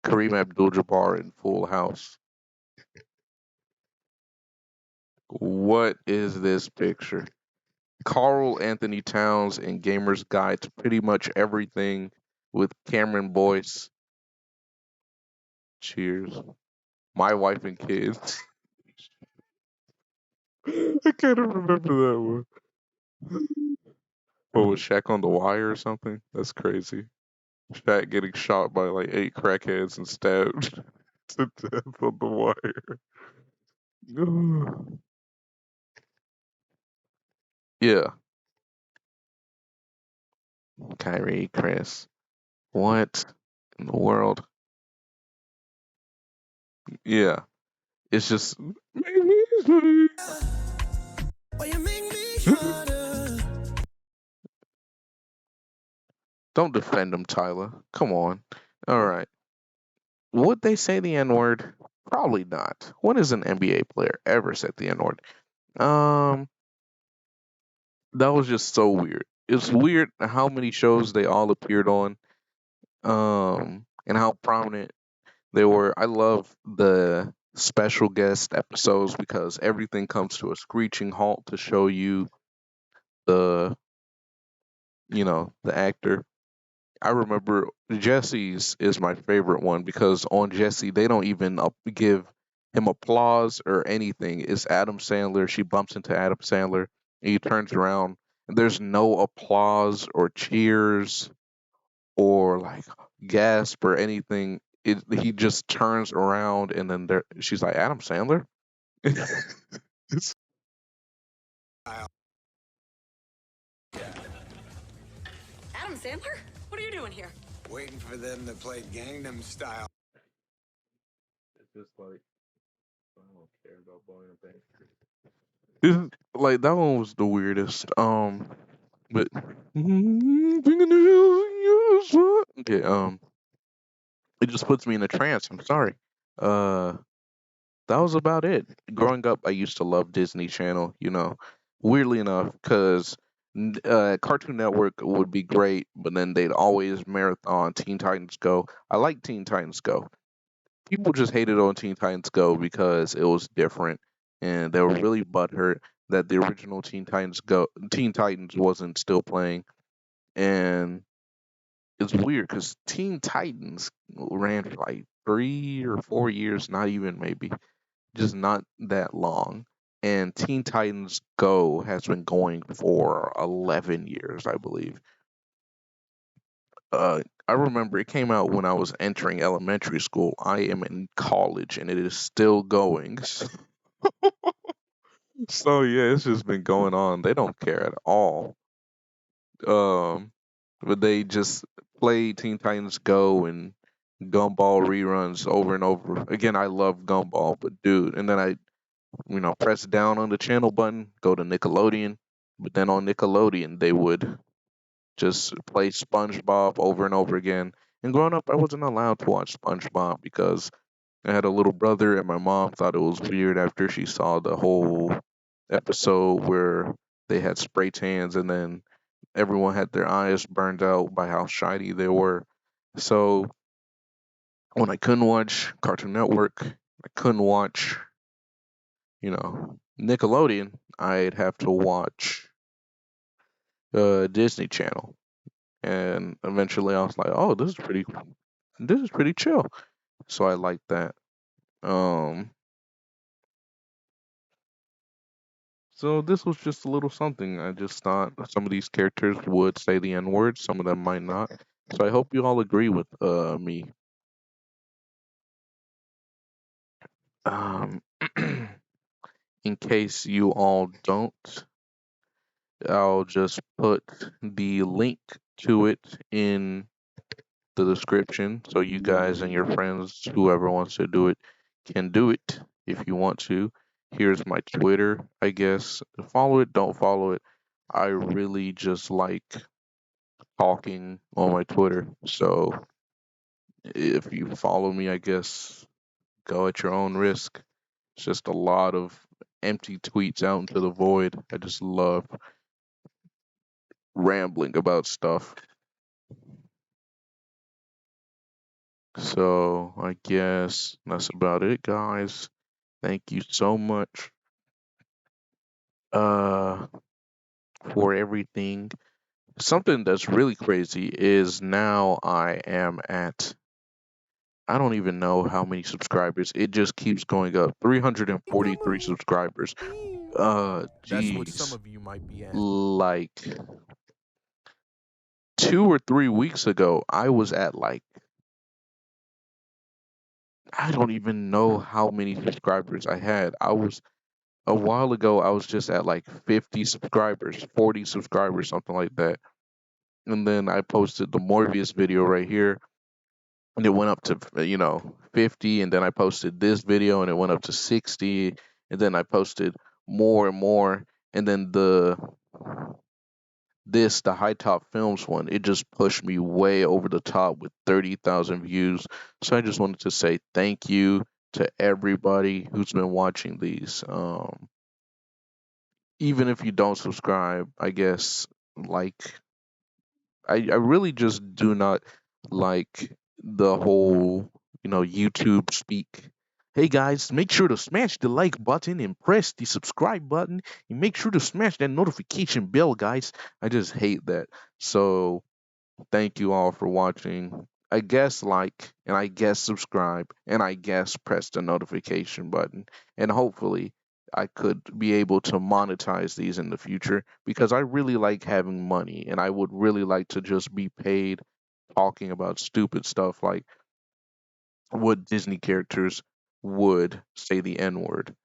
Kareem Abdul-Jabbar in Full House. What is this picture? Carl Anthony Towns and Gamer's Guide to Pretty Much Everything with Cameron Boyce. Cheers. My Wife and Kids. I can't remember that one. What was Shaq on the Wire or something? That's crazy. Shaq getting shot by like 8 crackheads and stabbed to death on the wire. Yeah. Kyrie, Chris. What in the world? Yeah. It's just don't defend him, Tyler. Come on. All right. Would they say the N word? Probably not. When has an NBA player ever said the N word? Um, that was just so weird. It's weird how many shows they all appeared on, and how prominent they were. I love the special guest episodes because everything comes to a screeching halt to show you the, the actor. I remember Jesse's is my favorite one because on Jesse they don't even give him applause or anything. It's Adam Sandler. She bumps into Adam Sandler and he turns around and there's no applause or cheers or like gasp or anything. He just turns around and then she's like Adam Sandler. It's- Adam Sandler? What are you doing here? Waiting for them to play Gangnam Style. It's just like I don't care about blowing a bank. Like that one was the weirdest. But okay, it just puts me in a trance. I'm sorry. Uh, that was about it. Growing up, I used to love Disney Channel. Weirdly enough, because Cartoon Network would be great, but then they'd always marathon Teen Titans Go. I like Teen Titans Go. People just hated on Teen Titans Go because it was different, and they were really butthurt that the original Teen Titans wasn't still playing, and it's weird because Teen Titans ran for like 3 or 4 years, not even maybe, just not that long. And Teen Titans Go has been going for 11 years, I believe. I remember it came out when I was entering elementary school. I am in college and it is still going. So yeah, it's just been going on. They don't care at all. Um, but they just play Teen Titans Go and Gumball reruns over and over. Again, I love Gumball, but dude, and then I, press down on the channel button, go to Nickelodeon. But then on Nickelodeon, they would just play SpongeBob over and over again. And growing up, I wasn't allowed to watch SpongeBob because I had a little brother, and my mom thought it was weird after she saw the whole episode where they had spray tans and then everyone had their eyes burned out by how shiny they were. So when I couldn't watch Cartoon Network, I couldn't watch, Nickelodeon, I'd have to watch Disney Channel. And eventually I was like, oh, this is pretty chill. So I like that. Um, so this was just a little something. I just thought some of these characters would say the N word, some of them might not. So I hope you all agree with me. Um, in case you all don't, I'll just put the link to it in the description so you guys and your friends, whoever wants to do it, can do it if you want to. Here's my Twitter, I guess. Follow it, don't follow it. I really just like talking on my Twitter. So if you follow me, I guess go at your own risk. It's just a lot of empty tweets out into the void. I just love rambling about stuff. So I guess that's about it, guys. Thank you so much. Uh, for everything. Something that's really crazy is now I am at, I don't even know how many subscribers. It just keeps going up. 343 subscribers. That's what some Geez. of you might be at. Like 2 or 3 weeks ago, I was at like, I don't even know how many subscribers I had. I was a while ago, I was just at like 50 subscribers, 40 subscribers, something like that. And then I posted the Morbius video right here, and it went up to 50. And then I posted this video, and it went up to 60. And then I posted more and more. And then the High Top Films one, it just pushed me way over the top with 30,000 views. So I just wanted to say thank you to everybody who's been watching these. Even if you don't subscribe, I guess, like, I really just do not like the whole, YouTube speak. Hey guys, make sure to smash the like button and press the subscribe button and make sure to smash that notification bell, guys. I just hate that. So thank you all for watching. I guess like, and I guess subscribe, and I guess press the notification button. And hopefully I could be able to monetize these in the future because I really like having money and I would really like to just be paid talking about stupid stuff like what Disney characters would say the N word.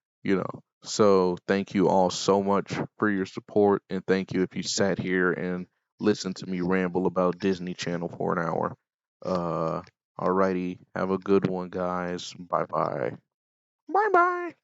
So thank you all so much for your support, and thank you if you sat here and listened to me ramble about Disney Channel for an hour. Uh, alrighty, have a good one, guys. Bye bye. Bye bye.